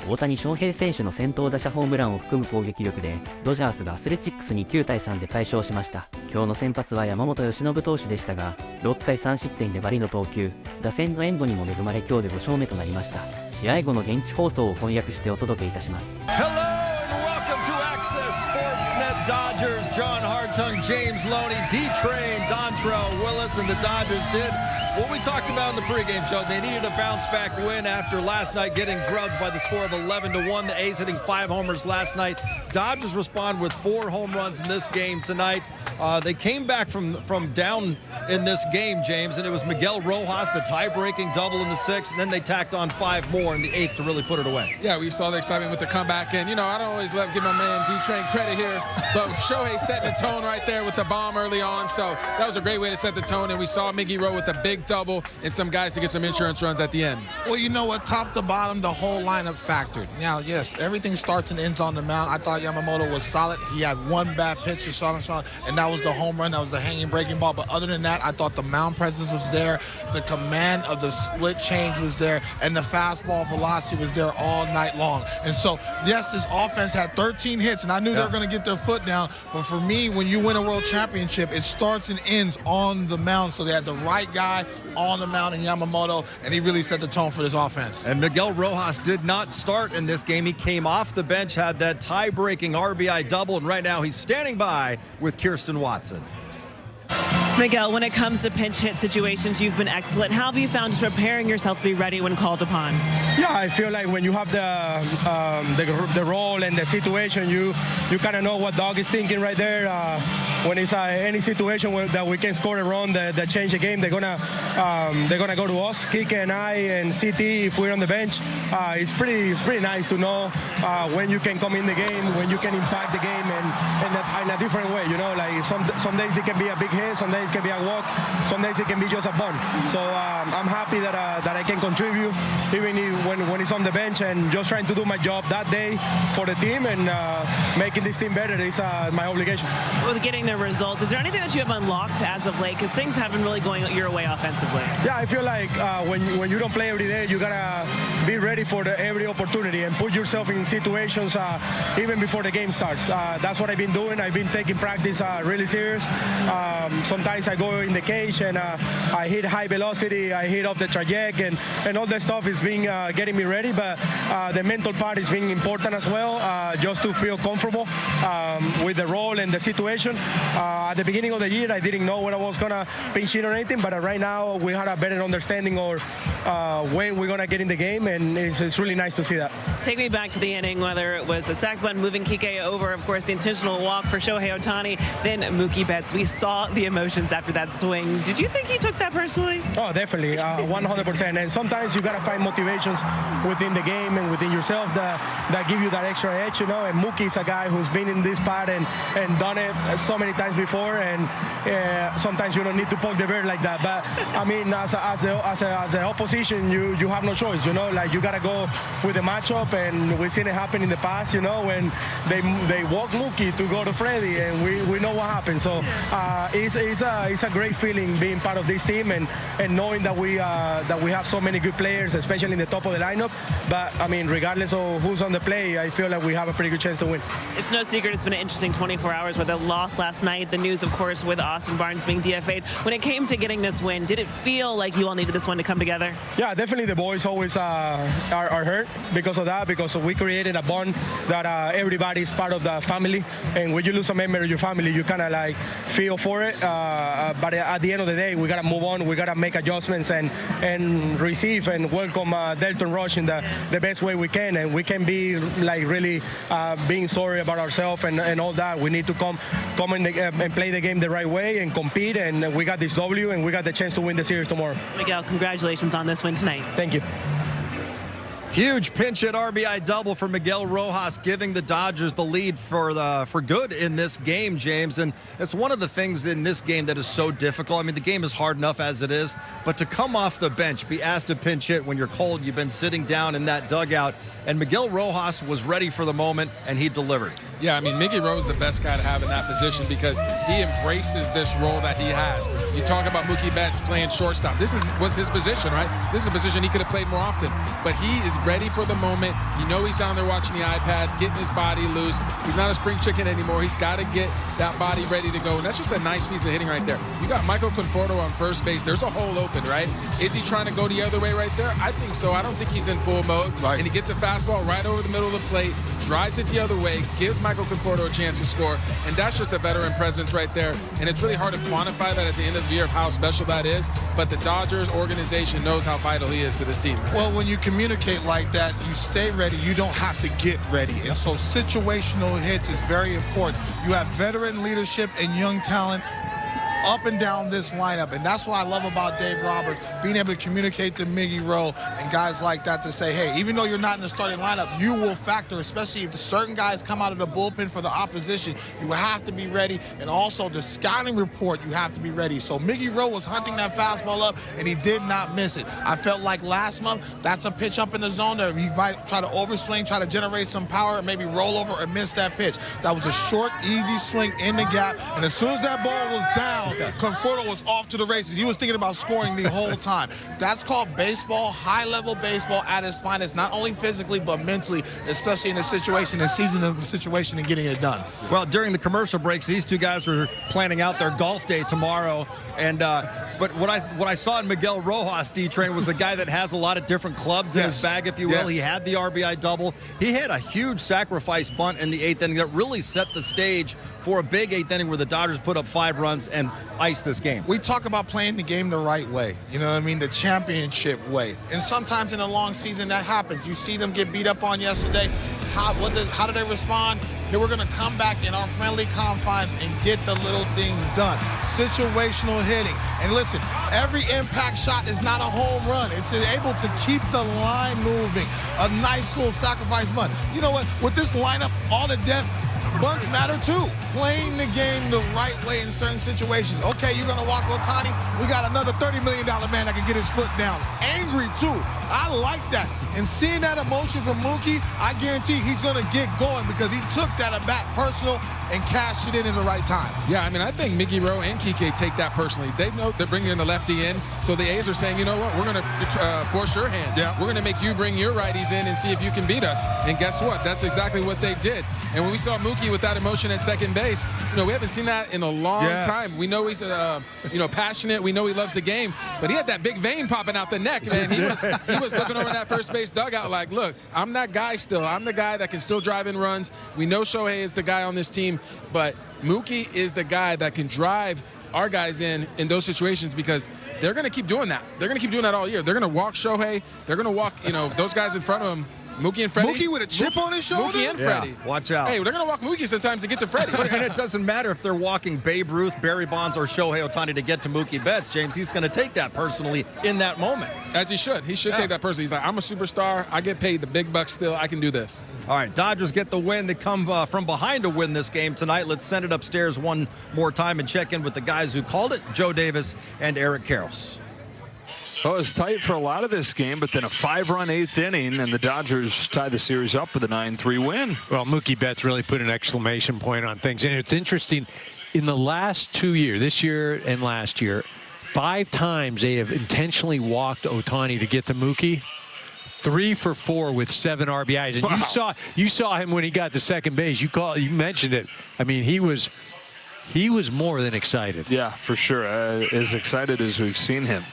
大谷翔平選手の先頭打者ホームランを含む攻撃力でドジャースがアスレチックスに9対3で快勝しました。今日の先発は山本由伸投手でしたが、6回3失点粘りの投球、打線の援護にも恵まれ今日で5勝目となりました。試合後の現地放送を翻訳してお届けいたします。Sportsnet Dodgers, John Hartung, James Loney, D-Train, Dontrell Willis, and the Dodgers did what we talked about in the pregame show. They needed a bounce-back win after last night getting drubbed by the score of 11-1. The A's hitting 5 homers last night. Dodgers respond with 4 home runs in this game tonight. They came back from down in this game, James, and it was Miguel Rojas, the tie-breaking double in the 6th, and then they tacked on 5 more in the 8th to really put it away. Yeah, we saw the excitement with the comeback, and, you know, I don't always love give my man D-Train credit here, but Shohei setting the tone right there with the bomb early on, so that was a great way to set the tone, and we saw Miggy Rowe with a big double and some guys to get some insurance runs at the end. Well, you know what, top to bottom, the whole lineup factored. Now, yes, everything starts and ends on the mound. I thought Yamamoto was solid. He had 1 bad pitch to Sean, and that was the home run. That was the hanging breaking ball. But other than that, I thought the mound presence was there. The command of the split change was there. And the fastball velocity was there all night long. And so, yes, this offense had 13 hits, and I knew they were going to get their foot down. But for me, when you win a world championship, it starts and ends on the mound. So they had the right guy on the mound in Yamamoto, and he really set the tone for this offense. And Miguel Rojas did not start in this game. He came off the bench, had that tie-breaking RBI double, and right now he's standing by with Kirsten Watson. Miguel, when it comes to pinch hit situations, you've been excellent. How have you found just preparing yourself to be ready when called upon? Yeah, I feel like when you have the role and the situation, you kind of know what dog is thinking right there. When it's any situation that we can score a run that change the game, they're gonna go to us, Kike and I and CT if we're on the bench. It's pretty nice to know when you can come in the game, when you can impact the game, and in a different way. You know, like some days it can be a big hit, some days it can be a walk, some days it can be just a bunt. So I'm happy that I can contribute, even when it's on the bench, and just trying to do my job that day for the team and making this team better is my obligation. With getting the results, is there anything that you have unlocked as of late? Because things haven't really going your way offensively. Yeah, I feel like when you don't play every day, you gotta be ready for every opportunity and put yourself in situations even before the game starts. That's what I've been doing. I've been taking practice really serious. Sometimes I go in the cage and I hit high velocity, I hit off the trajectory, and all that stuff is being getting me ready. But the mental part is being important as well, just to feel comfortable with the role and the situation. At the beginning of the year, I didn't know when I was gonna pinch hit or anything, but right now we had a better understanding of when we're gonna get in the game, and it's really nice to see that. Take me back to the inning, whether it was the sac bunt moving Kike over, of course the intentional walk for Shohei Ohtani, then Mookie Betts. We saw the emotions after that swing. Did you think he took that personally? Oh, definitely, 100%. And sometimes you gotta find motivations within the game and within yourself that give you that extra edge, you know. And Mookie is a guy who's been in this spot and done it so many times before. And sometimes you don't need to poke the bear like that. But I mean, as the opposition, you have no choice, you know. Like you gotta go with the matchup, and we've seen it happen in the past, you know, when they walk Mookie to go to Freddie, and we know what happened. So it's a great feeling being part of this team and knowing that we have so many good players, especially in the top of the lineup. But I mean, regardless of who's on the play, I feel like we have a pretty good chance to win. It's no secret it's been an interesting 24 hours with the loss last night. The news, of course, with Austin Barnes being DFA'd. When it came to getting this win, did it feel like you all needed this one to come together? Yeah, definitely. The boys always are hurt because of that, because we created a bond that everybody is part of the family, and when you lose a member of your family, you kind of like feel for it. But at the end of the day, we gotta move on. We gotta make adjustments and receive and welcome Delton Rush in the best way we can, and we can be like really being sorry about ourselves and all that. We need to come and play the game the right way and compete, and we got this W, and we got the chance to win the series tomorrow. Miguel, congratulations on this win tonight. Thank you. Huge pinch hit RBI double for Miguel Rojas, giving the Dodgers the lead for good in this game, James. And it's one of the things in this game that is so difficult. I mean, the game is hard enough as it is, but to come off the bench, be asked to pinch hit when you're cold, you've been sitting down in that dugout, and Miguel Rojas was ready for the moment, and he delivered. Yeah, I mean, Miggy Rowe is the best guy to have in that position because he embraces this role that he has. You talk about Mookie Betts playing shortstop. This was his position, right? This is a position he could have played more often, but he is ready for the moment. You know he's down there watching the iPad, getting his body loose. He's not a spring chicken anymore. He's got to get that body ready to go. And that's just a nice piece of hitting right there. You got Michael Conforto on first base. There's a hole open, right? Is he trying to go the other way right there? I think so. I don't think he's in full mode. Right. And he gets a fastball right over the middle of the plate, drives it the other way, gives Michael Conforto a chance to score. And that's just a veteran presence right there. And it's really hard to quantify that at the end of the year of how special that is. But the Dodgers organization knows how vital he is to this team. Well, when you communicate like that, you stay ready. You don't have to get ready. And so situational hits is very important. You have veteran leadership and young talent up and down this lineup, and that's what I love about Dave Roberts, being able to communicate to Miggy Rowe and guys like that to say, hey, even though you're not in the starting lineup, you will factor, especially if certain guys come out of the bullpen for the opposition. You have to be ready, and also the scouting report, you have to be ready. So Miggy Rowe was hunting that fastball up, and he did not miss it. I felt like last month, that's a pitch up in the zone there. He might try to overswing, try to generate some power, and maybe roll over or miss that pitch. That was a short, easy swing in the gap, and as soon as that ball was down, Conforto was off to the races. He was thinking about scoring the whole time. That's called baseball, high-level baseball at its finest, not only physically but mentally, especially in the situation and seizing the situation and getting it done. Well, during the commercial breaks, these two guys were planning out their golf day tomorrow. And but what I saw in Miguel Rojas, D-Train, was a guy that has a lot of different clubs in his bag, if you will. He had the RBI double. He had a huge sacrifice bunt in the 8th inning that really set the stage for a big 8th inning where the Dodgers put up 5 runs and iced this game. We talk about playing the game the right way, you know what I mean, the championship way. And sometimes in a long season that happens. You see them get beat up on yesterday. How do they respond? Hey, we're going to come back in our friendly confines and get the little things done. Situational hitting. And listen, every impact shot is not a home run. It's able to keep the line moving. A nice little sacrifice bunt. You know what? With this lineup, all the depth, bunts matter too. Playing the game the right way in certain situations. Okay, you're going to walk Ohtani. We got another $30 million man that can get his foot down. Angry too. I like that. And seeing that emotion from Mookie, I guarantee he's going to get going because he took that at bat personal and cashed it in at the right time. Yeah, I mean, I think Miggy Rowe and Kike take that personally. They know they're bringing the lefty in, so the A's are saying, you know what, we're going to force your hand. Yeah. We're going to make you bring your righties in and see if you can beat us. And guess what? That's exactly what they did. And when we saw Mookie with that emotion at second base, you know, we haven't seen that in a long time. We know he's, passionate. We know he loves the game, but he had that big vein popping out the neck, man. He was looking over that first base dugout like, look, I'm that guy still. I'm the guy that can still drive in runs. We know Shohei is the guy on this team, but Mookie is the guy that can drive our guys in those situations because they're going to keep doing that. They're going to keep doing that all year. They're going to walk Shohei. They're going to walk, those guys in front of him. Mookie and Freddie. Mookie with a chip on his shoulder? Mookie and Freddie. Watch out. Hey, they're going to walk Mookie sometimes to get to Freddie. And it doesn't matter if they're walking Babe Ruth, Barry Bonds, or Shohei Ohtani to get to Mookie Betts, James. He's going to take that personally in that moment. As he should. He should take that personally. He's like, I'm a superstar. I get paid the big bucks still. I can do this. All right, Dodgers get the win. They come from behind to win this game tonight. Let's send it upstairs one more time and check in with the guys who called it, Joe Davis and Eric Karros. Well, it was tight for a lot of this game, but then a 5-run 8th inning, and the Dodgers tied the series up with a 9-3 win. Well, Mookie Betts really put an exclamation point on things. And it's interesting, in the last 2 years, this year and last year, 5 times they have intentionally walked Ohtani to get to Mookie. 3 for 4 with 7 RBIs. And wow. you saw him when he got to second base. You mentioned it. I mean, he was more than excited. Yeah, for sure. As excited as we've seen him.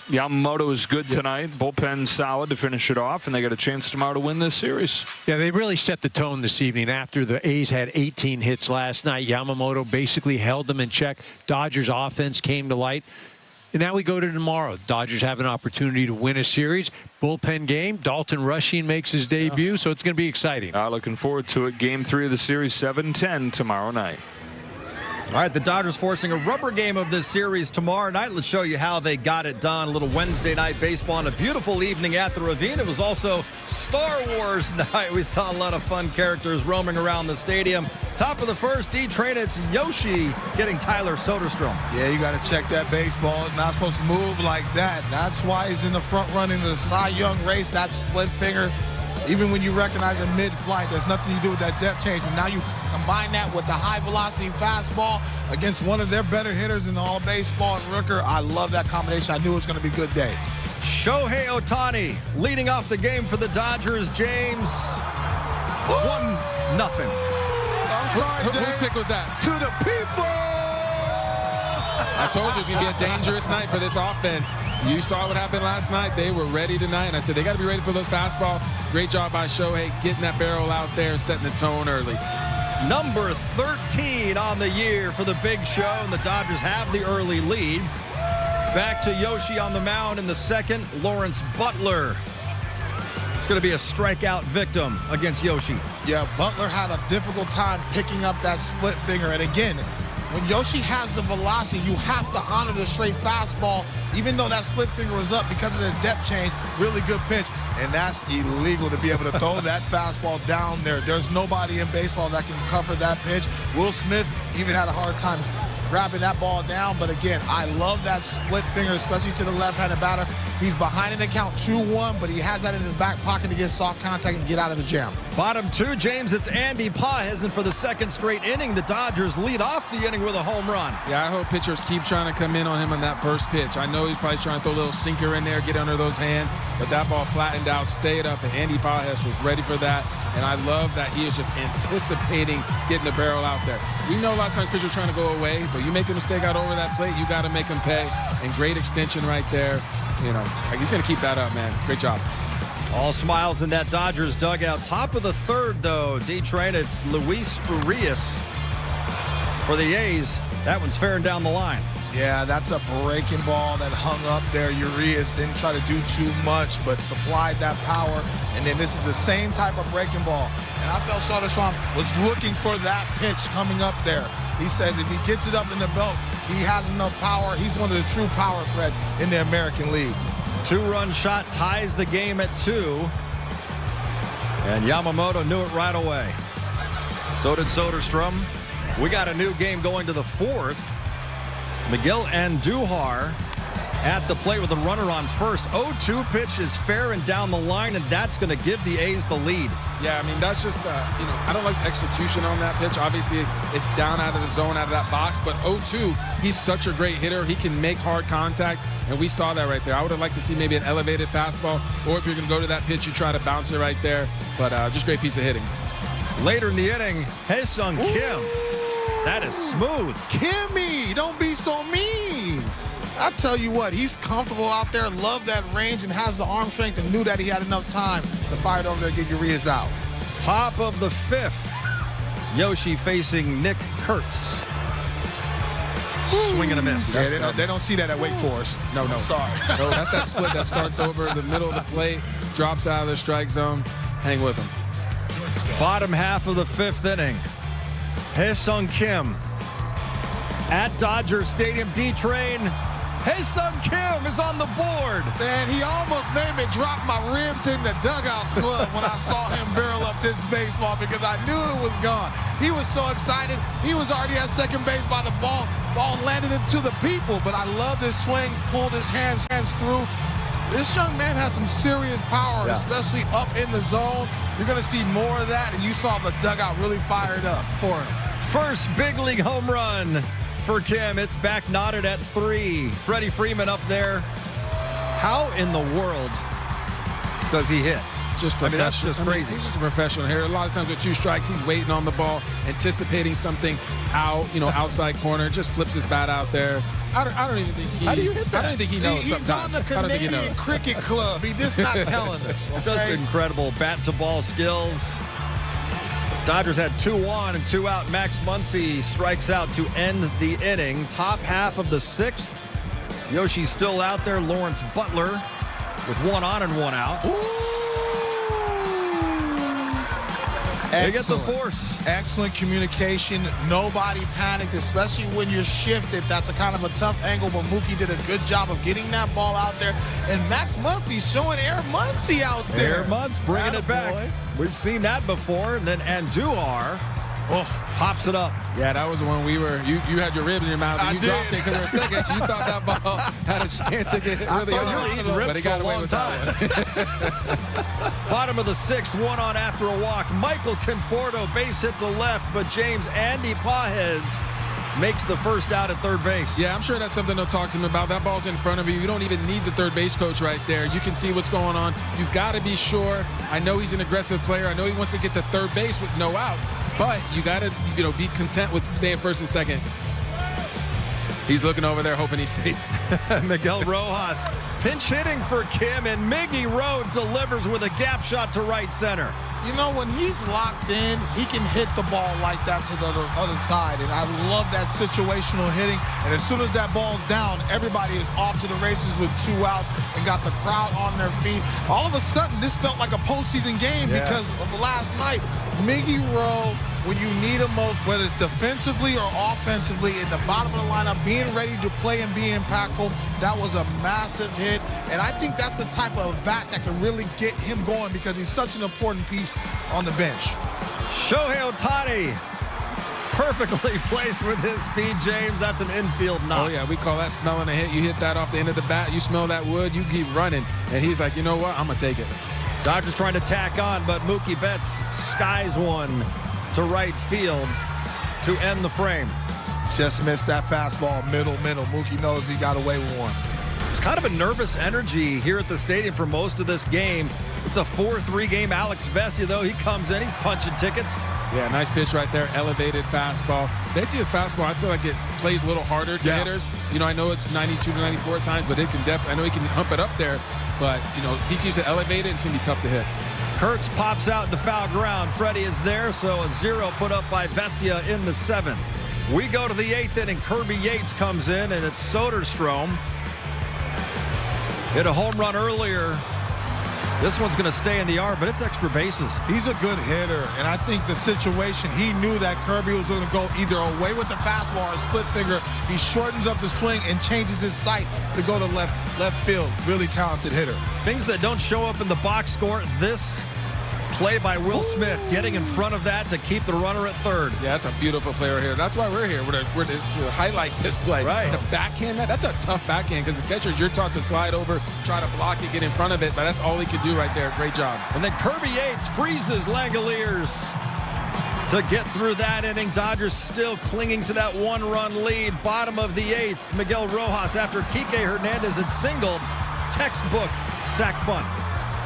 Yamamoto is good tonight. Bullpen solid to finish it off, and they got a chance tomorrow to win this series. Yeah, they really set the tone this evening after the A's had 18 hits last night. Yamamoto basically held them in check. Dodgers offense came to light. And now we go to tomorrow. Dodgers have an opportunity to win a series. Bullpen game. Dalton Rushing makes his debut, so it's going to be exciting. Looking forward to it. Game 3 of the series, 7-10 tomorrow night. All right, the Dodgers forcing a rubber game of this series tomorrow night. Let's show you how they got it done. A little Wednesday night baseball on a beautiful evening at the Ravine. It was also Star Wars night. We saw a lot of fun characters roaming around the stadium. Top of the first, D-Train, it's Yoshi getting Tyler Soderstrom. Yeah, you got to check that baseball. It's not supposed to move like that. That's why he's in the front running the Cy Young race, that split finger. Even when you recognize a mid-flight, there's nothing to do with that depth change. And now you combine that with the high-velocity fastball against one of their better hitters in all baseball and Rooker. I love that combination. I knew it was going to be a good day. Shohei Ohtani leading off the game for the Dodgers. James, 1-0. I'm sorry, Whose James. pick was that? To the people. I told you it's going to be a dangerous night for this offense. You saw what happened last night. They were ready tonight, and I said they got to be ready for the fastball. Great job by Shohei getting that barrel out there and setting the tone early. Number 13 on the year for the big show, and the Dodgers have the early lead. Back to Yoshi on the mound in the second. Lawrence Butler. It's going to be a strikeout victim against Yoshi. Yeah, Butler had a difficult time picking up that split finger. And again, when Yoshi has the velocity, you have to honor the straight fastball, even though that split finger was up because of the depth change. Really good pitch. And that's illegal to be able to throw that fastball down there. There's nobody in baseball that can cover that pitch. Will Smith even had a hard time grabbing that ball down. But again, I love that split finger, especially to the left-handed batter. He's behind in the count 2-1, but he has that in his back pocket to get soft contact and get out of the jam. Bottom two, James, it's Andy Pajes, and for the second straight inning, the Dodgers lead off the inning with a home run. Yeah, I hope pitchers keep trying to come in on him on that first pitch. I know he's probably trying to throw a little sinker in there, get under those hands, but that ball flattened out, stayed up, and Andy Pajes was ready for that. And I love that he is just anticipating getting the barrel out there. We know a lot of times pitchers are trying to go away, but you make a mistake out over that plate, you got to make him pay. And great extension right there. You know, he's going to keep that up, man. Great job. All smiles in that Dodgers dugout. Top of the third, though, D-Train, it's Luis Urias for the A's. That one's faring down the line. Yeah, that's a breaking ball that hung up there. Urias didn't try to do too much, but supplied that power. And then this is the same type of breaking ball. And I felt Soderstrom was looking for that pitch coming up there. He said if he gets it up in the belt, he has enough power. He's one of the true power threats in the American League. Two-run shot ties the game at 2. And Yamamoto knew it right away. So did Soderstrom. We got a new game going to the 4th. Miguel Andujar at the plate with a runner on first. 0-2 pitch is fair and down the line, and that's going to give the A's the lead. Yeah, I mean, that's just, you know, I don't like the execution on that pitch. Obviously, it's down out of the zone, out of that box. But 0-2, he's such a great hitter. He can make hard contact, and we saw that right there. I would have liked to see maybe an elevated fastball, or if you're going to go to that pitch, you try to bounce it right there. But just great piece of hitting. Later in the inning, Ha-Seong Kim. That is smooth. Kimmy, don't be so mean. I tell you what, he's comfortable out there, loved that range, and has the arm strength, and knew that he had enough time to fire it over there and get Urias out. Top of the 5th. Yoshi facing Nick Kurtz. Swing and a miss. Yeah, they don't see that at Wake Forest. No. Sorry. No, that's that split that starts over the middle of the plate, drops out of the strike zone. Hang with him. Bottom half of the 5th inning. Ha-Seong Kim at Dodger Stadium. D-Train. Ha-Seong Kim is on the board. Man, he almost made me drop my ribs in the dugout club when I saw him barrel up this baseball because I knew it was gone. He was so excited. He was already at second base by the ball. Ball landed into the people, but I love this swing, pulled his hands through. This young man has some serious power, especially up in the zone. You're going to see more of that, and you saw the dugout really fired up for him. First big league home run for Kim. It's back knotted at 3. Freddie Freeman up there. How in the world does he hit? Just I mean, that's just crazy. He's just a professional here. A lot of times with 2 strikes, he's waiting on the ball, anticipating something out, you know, outside corner, just flips his bat out there. I don't even think he. How do you hit that? I don't think he knows He's sometimes. on the Canadian Cricket Club. He's just not telling us. Okay? Just incredible bat-to-ball skills. Dodgers had 2 on and 2 out. Max Muncy strikes out to end the inning. Top half of the 6th. Yoshi's still out there. Lawrence Butler with 1 on and 1 out. They get the force. Excellent communication. Nobody panicked, especially when you're shifted. That's a kind of a tough angle, but Mookie did a good job of getting that ball out there. And Max Muncy showing Air Muncy out there. Air Muncy bringing it back. We've seen that before. And then Andujar pops it up. Yeah, that was the one we were. You had your ribs in your mouth and you dropped it because for a second you thought that ball had a chance to get really on, but he got away with that one. Bottom of the 6th, 1 on after a walk. Michael Conforto base hit to left, but James Andy Pajes makes the first out at third base. Yeah, I'm sure that's something they'll talk to him about. That ball's in front of you. You don't even need the third base coach right there. You can see what's going on. You've got to be sure. I know he's an aggressive player. I know he wants to get to third base with no outs, but you got to, be content with staying first and second. He's looking over there hoping he's safe. Miguel Rojas pinch hitting for Kim, and Miggy Rowe delivers with a gap shot to right center. You know, when he's locked in, he can hit the ball like that to the other side. And I love that situational hitting. And as soon as that ball's down, everybody is off to the races with 2 outs and got the crowd on their feet. All of a sudden, this felt like a postseason game because of last night. Miggy Rowe, when you need him most, whether it's defensively or offensively, in the bottom of the lineup, being ready to play and be impactful, that was a massive hit. And I think that's the type of bat that can really get him going because he's such an important piece on the bench. Shohei Ohtani, perfectly placed with his speed, James. That's an infield knock. Oh, yeah, we call that smelling a hit. You hit that off the end of the bat, you smell that wood, you keep running. And he's like, you know what, I'm going to take it. Dodgers trying to tack on, but Mookie Betts skies one to right field to end the frame. Just missed that fastball, middle. Mookie knows he got away with one. It's kind of a nervous energy here at the stadium for most of this game. It's a 4-3 game. Alex Vesia, though, he comes in, he's punching tickets. Yeah, nice pitch right there, elevated fastball. Vesia's fastball, I feel like it plays a little harder to hitters. I know it's 92 to 94 at times, but it can definitely, I know he can hump it up there, but, he keeps it elevated, it's going to be tough to hit. Kurtz pops out into foul ground. Freddie is there, so a 0 put up by Vesia in the 7th. We go to the 8th inning. Kirby Yates comes in, and it's Soderstrom. Hit a home run earlier. This one's going to stay in the yard, but it's extra bases. He's a good hitter, and I think the situation, he knew that Kirby was going to go either away with the fastball or split finger. He shortens up the swing and changes his sight to go to left field. Really talented hitter. Things that don't show up in the box score. This play by Will Smith, getting in front of that to keep the runner at third. Yeah, that's a beautiful player here. That's why we're here. We're to highlight this play. Right. To backhand that's a tough backhand because the catchers, you're taught to slide over, try to block it, get in front of it, but that's all he could do right there. Great job. And then Kirby Yates freezes Langoliers to get through that inning. Dodgers still clinging to that 1-run lead. Bottom of the 8th, Miguel Rojas, after Kike Hernandez had singled, textbook sack bunt.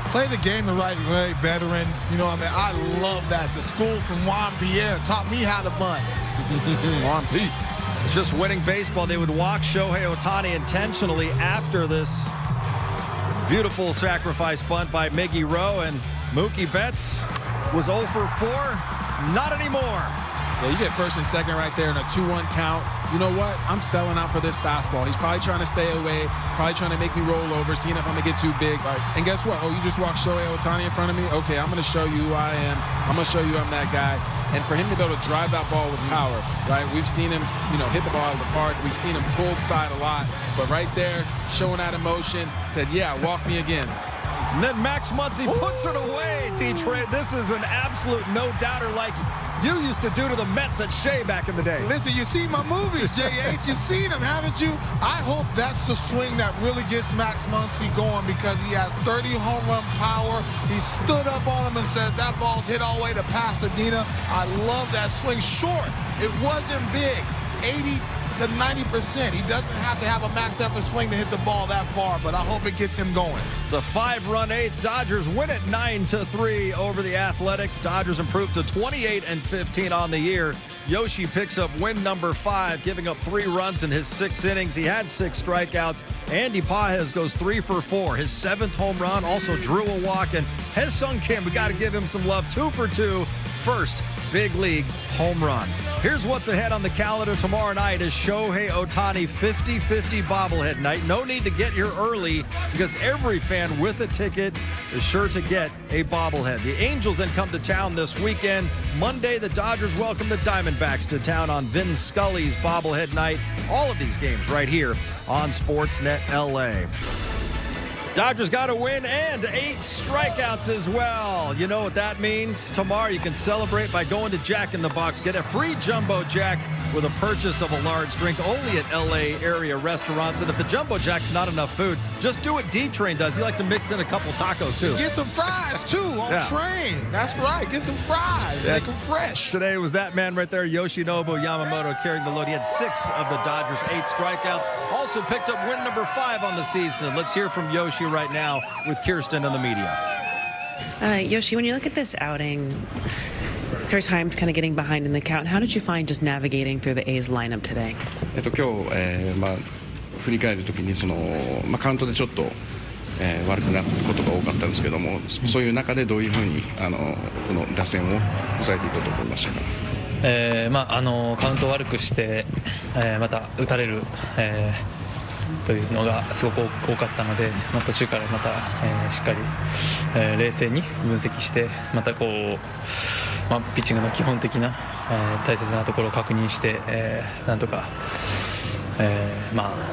Play the game the right way, veteran. I love that. The school from Juan Pierre taught me how to bunt. Juan P. Just winning baseball. They would walk Shohei Ohtani intentionally after this beautiful sacrifice bunt by Miggy Rowe, and Mookie Betts was 0 for 4. Not anymore. Yeah, you get first and second right there in a 2-1 count. You know what? I'm selling out for this fastball. He's probably trying to stay away, probably trying to make me roll over, seeing if I'm going to get too big. Right. And guess what? Oh, you just walked Shohei Ohtani in front of me? Okay, I'm going to show you who I am. I'm going to show you I'm that guy. And for him to be able to drive that ball with power, right? We've seen him, hit the ball out of the park. We've seen him pull side a lot. But right there, showing that emotion, said, yeah, walk me again. And then Max Muncy puts it away, Detroit. This is an absolute no-doubter like you used to do to the Mets at Shea back in the day. Listen, you see my movies, JH. You've seen them, haven't you? I hope that's the swing that really gets Max Muncy going because he has 30 home run power. He stood up on him and said, that ball's hit all the way to Pasadena. I love that swing. Short. It wasn't big. 80 to 90%. He doesn't have to have a max effort swing to hit the ball that far, but I hope it gets him going. It's a 5-run 8th. Dodgers win it 9-3 over the Athletics. Dodgers improve to 28-15 on the year. Yoshi picks up win number 5, giving up 3 runs in his 6 innings. He had 6 strikeouts. Andy Pages goes 3 for 4. His 7th home run, also drew a walk. And Ha-Seong Kim, we got to give him some love. 2 for 2. First big league home run. Here's what's ahead on the calendar tomorrow night is Shohei Ohtani 50-50 bobblehead night. No need to get here early because every fan with a ticket is sure to get a bobblehead. The Angels then come to town this weekend. Monday, the Dodgers welcome the Diamondbacks to town on Vin Scully's bobblehead night. All of these games right here on Sportsnet LA. Dodgers got a win and 8 strikeouts as well. You know what that means? Tomorrow you can celebrate by going to Jack in the Box. Get a free Jumbo Jack with a purchase of a large drink only at LA area restaurants. And if the Jumbo Jack's not enough food, just do what D-Train does. He like to mix in a couple tacos too. Get some fries too on Train. That's right. Get some fries. Make them fresh. Today was that man right there, Yoshinobu Yamamoto, carrying the load. He had 6 of the Dodgers' 8 strikeouts. Also picked up win number 5 on the season. Let's hear from Yoshi right now with Kirsten and the media. Yoshi, when you look at this outing, there are times kind of getting behind in the count. How did you find just navigating through the A's lineup today? 今日、振り返るときにカウントでちょっと、悪くなることが多かったんですけども、そういう中でどういうふうにこの打線を抑えていこうと思いましたか。カウントを悪くして、また打たれる、というのがすごく多かったので、途中からまた、しっかり、冷静に分析してまたこう、ピッチングの基本的な、大切なところを確認して、なんとか、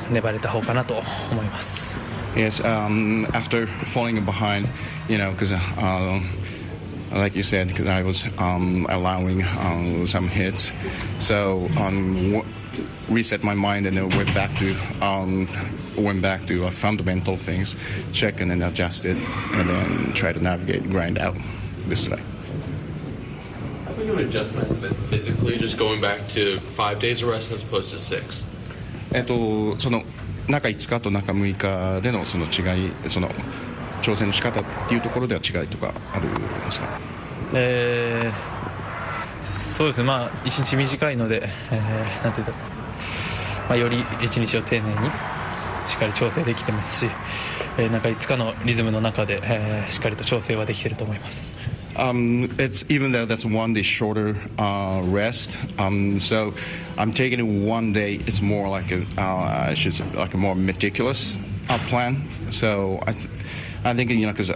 粘れた方かなと思います。Yes, after falling behind, because like you said, because I was allowing some hits, so reset my mind and then went back to fundamental things, check and then adjust it, and then try to navigate, grind out this way. How big of an adjustment has it been physically, just going back to 5 days of rest as opposed to 6? その中5日と中6日でのその違い、その調整の仕方っていうところでは違いとかあるんですか。そうですね、1日短いので、なんていうか、より1日を丁寧にしっかり調整できてますし、中5日のリズムの中で、しっかりと調整はできていると思います。It's even though that's 1 day shorter rest. So I'm taking it 1 day. It's more like like a more meticulous plan. So I think because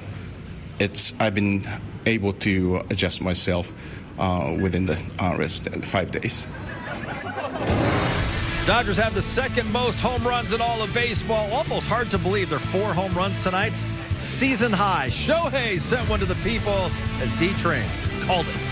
I've been able to adjust myself within the rest 5 days. Dodgers have the second most home runs in all of baseball. Almost hard to believe they're 4 home runs tonight. Season high. Shohei sent one to the people as D-Train called it.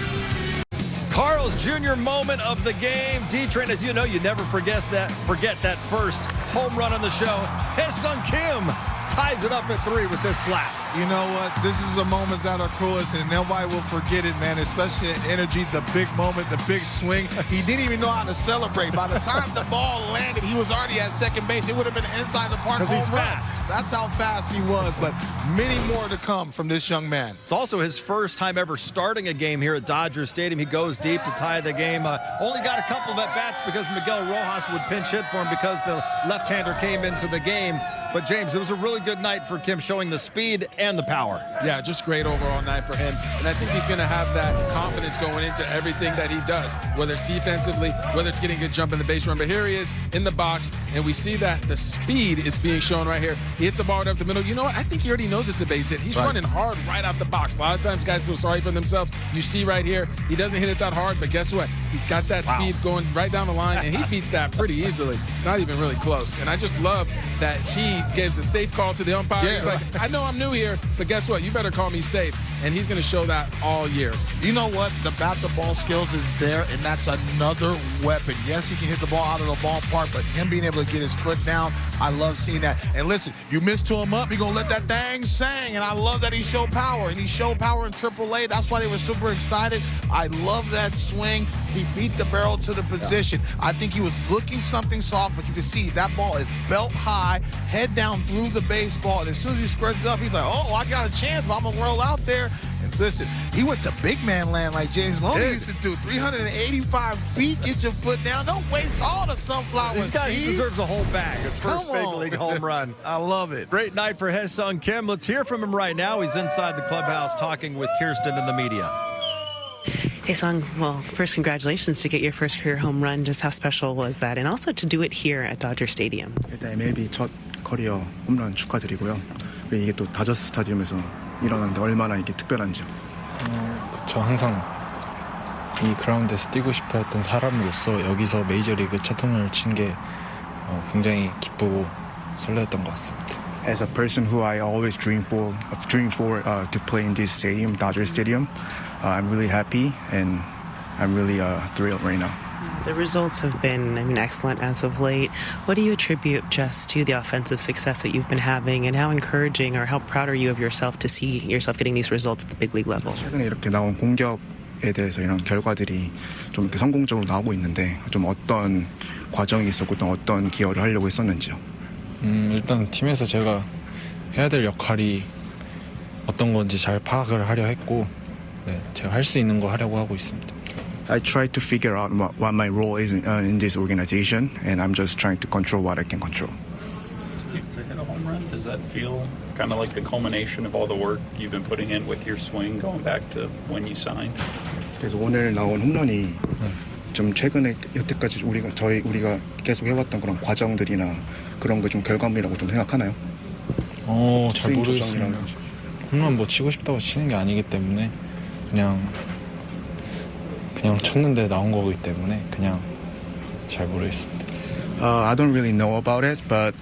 Carl's junior moment of the game. D-Train, as you know, you never forget that first home run on the show. Ha-Seong Kim ties it up at 3 with this blast. You know what? This is the moments that are coolest, and nobody will forget it, man, especially in energy, the big moment, the big swing. He didn't even know how to celebrate. By the time the ball landed, he was already at second base. It would have been inside the park. Because he's fast. That's how fast he was, but many more to come from this young man. It's also his first time ever starting a game here at Dodger Stadium. He goes deep to tie the game. Only got a couple of at-bats because Miguel Rojas would pinch hit for him because the left-hander came into the game. But, James, it was a really good night for Kim, showing the speed and the power. Yeah, just great overall night for him. And I think he's going to have that confidence going into everything that he does, whether it's defensively, whether it's getting a good jump in the base run. But here he is in the box, and we see that the speed is being shown right here. He hits a ball right up the middle. You know what? I think he already knows it's a base hit. He's running hard right out the box. A lot of times guys feel sorry for themselves. You see right here, he doesn't hit it that hard, but guess what? He's got that speed going right down the line, and he beats that pretty easily. It's not even really close. And I just love that he gives a safe call to the umpire. He's like, I know I'm new here, but guess what? You better call me safe. And he's going to show that all year. You know what? The bat-to-ball skills is there, and that's another weapon. Yes, he can hit the ball out of the ballpark, but him being able to get his foot down, I love seeing that. And listen, you miss to him up, he's going to let that thing sing, and I love that he showed power, and he showed power in AAA. That's why they were super excited. I love that swing. He beat the barrel to the position. I think he was looking something soft, but you can see that ball is belt high, head down through the baseball, and as soon as he squirts it up, he's like, oh, I got a chance, but I'm going to roll out there. And listen, he went to big man land like James Loney used to do. 385 feet, get your foot down. Don't waste all the sunflower seeds. He deserves a whole bag. His first big league home run. I love it. Great night for Ha-Seong Kim. Let's hear from him right now. He's inside the clubhouse talking with Kirsten and the media. Ha-Seong, well, first, congratulations to get your first career home run. Just how special was that? And also to do it here at Dodger Stadium. 일단 MLB 첫 커리어 홈런 축하드리고요. 이게 또 다저스 스타디움에서 일어나는데 얼마나 이게 특별한지요. 그쵸, 항상 이 그라운드에서 뛰고 싶어 했던 사람으로서 여기서 메이저리그 첫 홈런을 친 게 굉장히 기쁘고 설레었던 것 같습니다. as a person who I always dream for to play in this stadium, Dodger Stadium, I'm really happy and I'm really thrilled right now. The results have been, excellent as of late. What do you attribute just to the offensive success that you've been having, and how encouraging or how proud are you of yourself to see yourself getting these results at the big league level? 최근에 이렇게 나온 공격에 대해서 이런 결과들이 좀 이렇게 성공적으로 나오고 있는데 좀 어떤 과정이 있었고 또 어떤 기여를 하려고 했었는지요? 일단 팀에서 제가 해야 될 역할이 어떤 건지 잘 파악을 하려 했고, 네, 제가 할 수 있는 거 하려고 하고 있습니다. I try to figure out what my role is in this organization, and I'm just trying to control what I can control. To hit a home run, does that feel kind of like the culmination of all the work you've been putting in with your swing going back to when you signed? 그래서 오늘 나온 홈런이 좀 최근에 여태까지 우리가 계속 해왔던 그런 과정들이나 그런 거 좀 결과물이라고 좀 생각하나요? 잘 모르겠습니다. 홈런 뭐 치고 싶다고 치는 게 아니기 때문에 그냥 쳤는데 나온 거기 때문에 그냥 잘 모르겠습니다. I don't really know about it, but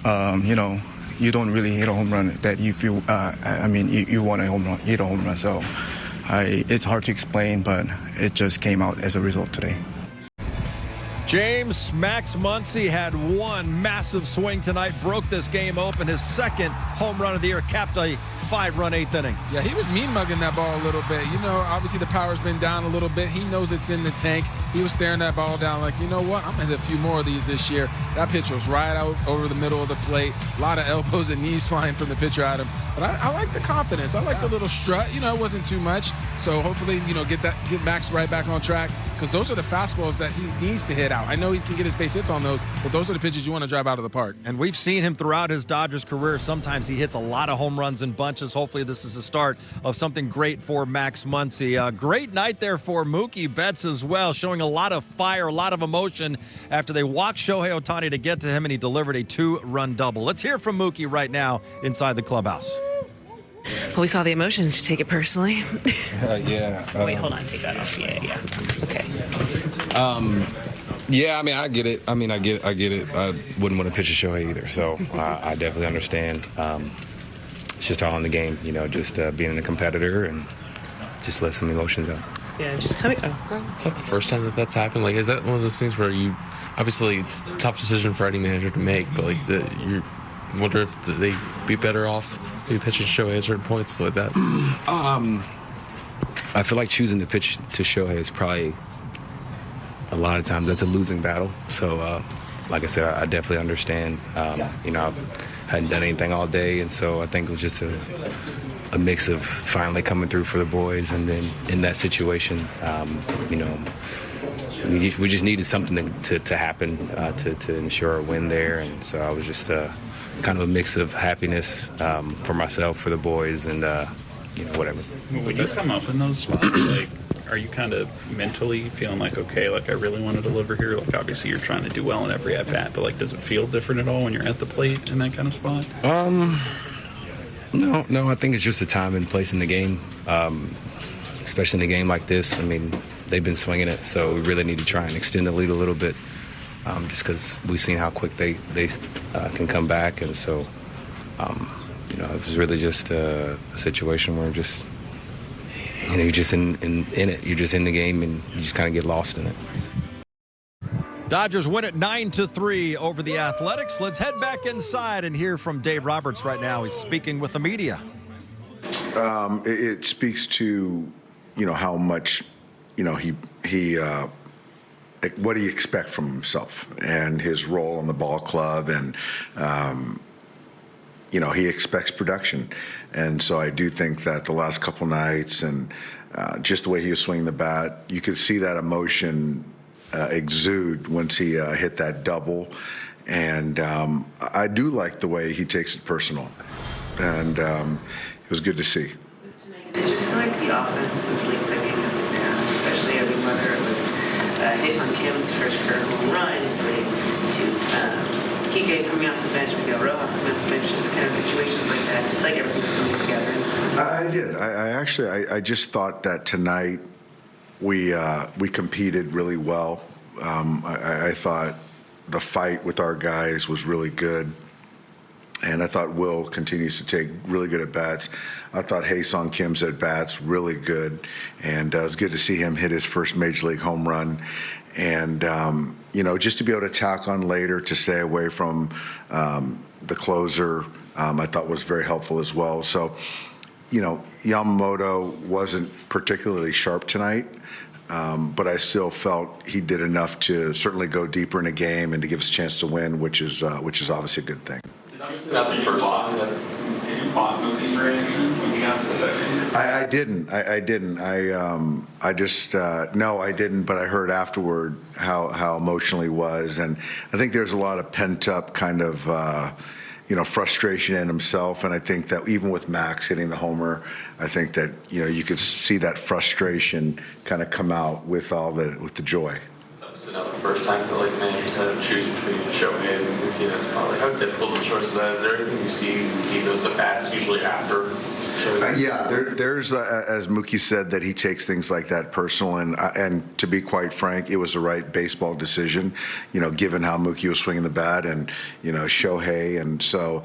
you don't really hit a home run that you feel. You want hit a home run. So it's hard to explain, but it just came out as a result today. James Max Muncy had one massive swing tonight, broke this game open. His second home run of the year, capped a 5-run 8th inning. Yeah, he was mean-mugging that ball a little bit. Obviously the power's been down a little bit. He knows it's in the tank. He was staring that ball down like, you know what? I'm going to hit a few more of these this year. That pitch was right out over the middle of the plate. A lot of elbows and knees flying from the pitcher at him. But I like the confidence. I like the little strut. It wasn't too much. So hopefully, get Max right back on track, because those are the fastballs that he needs to hit out. I know he can get his base hits on those, but those are the pitches you want to drive out of the park. And we've seen him throughout his Dodgers career. Sometimes he hits a lot of home runs in bunches. Hopefully this is the start of something great for Max Muncy. Great night there for Mookie Betts as well, showing a lot of fire, a lot of emotion after they walked Shohei Ohtani to get to him, and he delivered a 2-run double. Let's hear from Mookie right now inside the clubhouse. Well, we saw the emotions. Did you take it personally? Yeah. Wait, hold on. Take that off. Yeah. Okay. Yeah, I get it. I get it. I wouldn't want to pitch a Shohei either, so I definitely understand. It's just all in the game, just being a competitor and just let some emotions out. Yeah, just tell me. It's not the first time that's happened. Is that one of those things where you, obviously, it's a tough decision for any manager to make, but you wonder if they'd be better off maybe pitching Shohei at certain points like that? I feel like choosing to pitch to Shohei is probably, a lot of times, that's a losing battle. So, like I said, I definitely understand. I hadn't done anything all day, and so I think it was just a mix of finally coming through for the boys, and then in that situation, we just needed something to happen to ensure a win there, and so I was just kind of a mix of happiness for myself, for the boys, and whatever. When you come up in those spots, are you kind of mentally feeling like, okay, I really want to deliver here? Obviously you're trying to do well in every at-bat, but does it feel different at all when you're at the plate in that kind of spot? No, I think it's just the time and place in the game, especially in a game like this. They've been swinging it, so we really need to try and extend the lead a little bit, just because we've seen how quick they can come back, and so it was really just a situation where you're just in it. You're just in the game, and you just kind of get lost in it. Dodgers win it 9-3 over the Athletics. Let's head back inside and hear from Dave Roberts right now. He's speaking with the media. It speaks to, how much, he what do you expect from himself and his role in the ball club, and he expects production. And so I do think that the last couple nights and just the way he was swinging the bat, you could see that emotion exude once he hit that double. And I do like the way he takes it personal. And it was good to see. Did you feel like the offensively picking up the bat, especially whether it was Ha-Seong Kim's first career home run to Kike coming off the bench, Miguel Rojas coming off the bench, just kind of situations like that? Did like everything was coming together? I did. I actually I just thought that tonight we competed really well. I thought the fight with our guys was really good. And I thought Will continues to take really good at bats. I thought Ha-Seong Kim's at bats really good, and it was good to see him hit his first major league home run. And just to be able to tack on later to stay away from the closer, I thought was very helpful as well. So, Yamamoto wasn't particularly sharp tonight. But I still felt he did enough to certainly go deeper in the game and to give us a chance to win, which is obviously a good thing. Obviously not the first one. Did you plot Mookie's reaction when you got the second? I didn't. I just no, I didn't. But I heard afterward how emotional he was, and I think there's a lot of pent up kind of frustration in himself. And I think that even with Max hitting the homer, I think that you could see that frustration kind of come out with the joy. It's not the first time that managers had to choose between Shohei and Mookie. That's probably how difficult the choice is. Is there anything you see Mookie those at bats usually after? There's as Mookie said, that he takes things like that personal, and to be quite frank, it was the right baseball decision, given how Mookie was swinging the bat and Shohei, and so.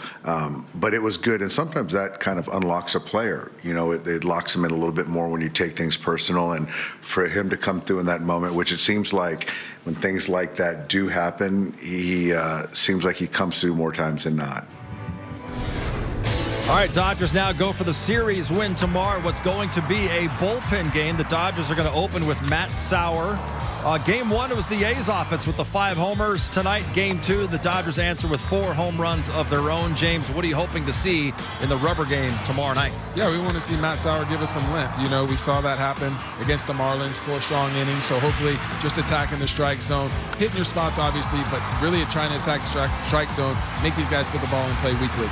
But it was good, and sometimes that kind of unlocks a player. It locks him in a little bit more when you take things personal, and for him to come through in that moment, which it seems like when things like that do happen, he seems like he comes through more times than not. All right, Dodgers now go for the series win tomorrow. What's going to be a bullpen game. The Dodgers are going to open with Matt Sauer. Game 1, it was the A's offense with the 5 homers. Tonight, Game 2, the Dodgers answer with 4 home runs of their own. James, what are you hoping to see in the rubber game tomorrow night? Yeah, we want to see Matt Sauer give us some length. We saw that happen against the Marlins, 4 strong innings. So hopefully just attacking the strike zone, hitting your spots, obviously, but really trying to attack the strike zone, make these guys put the ball in play weekly.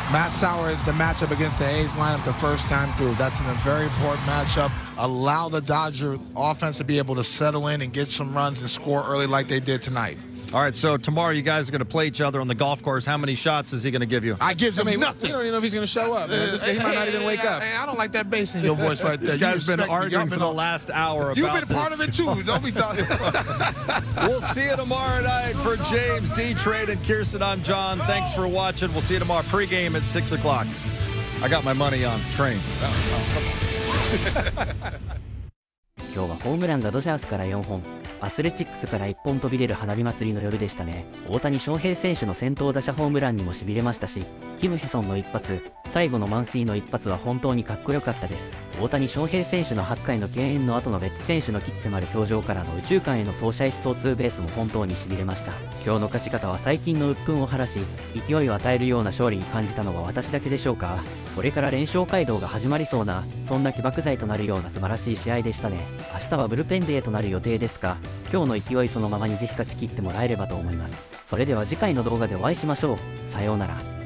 Matt Sauer is the matchup against the A's lineup the first time through. That's a very important matchup. Allow the Dodger offense to be able to settle in and get some runs and score early like they did tonight. All right, so tomorrow you guys are going to play each other on the golf course. How many shots is he going to give you? I give him nothing. You don't even know if he's going to show up. He might not even wake up. I don't like that bass in your voice right there. This guy's been arguing for the last hour about this. You've been part of it, too. Don't be talking. We'll see you tomorrow night. For James, D-Trade, and Kirsten, I'm John. Thanks for watching. We'll see you tomorrow. Pregame at 6 o'clock. I got my money on Train. 今日はホームランがドジャースから4本、アスレチックスから1本飛び出る花火祭りの夜でしたね。大谷翔平選手の先頭打者ホームランにも痺れましたし、キム・ヘソンの一発、最後のマンシーの一発は本当にかっこよかったです。大谷翔平選手の8回の敬遠の後のベッツ選手の鬼気迫る表情からの宇宙間への走者一掃ツーベースも本当に痺れました。今日の勝ち方は最近の鬱憤を晴らし、勢いを与えるような勝利に感じたのは私だけでしょうか。これから連勝街道が始まりそうな、そんな起爆剤となるような素晴らしい試合でしたね。明日はブルペンデーとなる予定ですが、今日の勢いそのままにぜひ勝ち切ってもらえればと思います。それでは次回の動画でお会いしましょう。さようなら。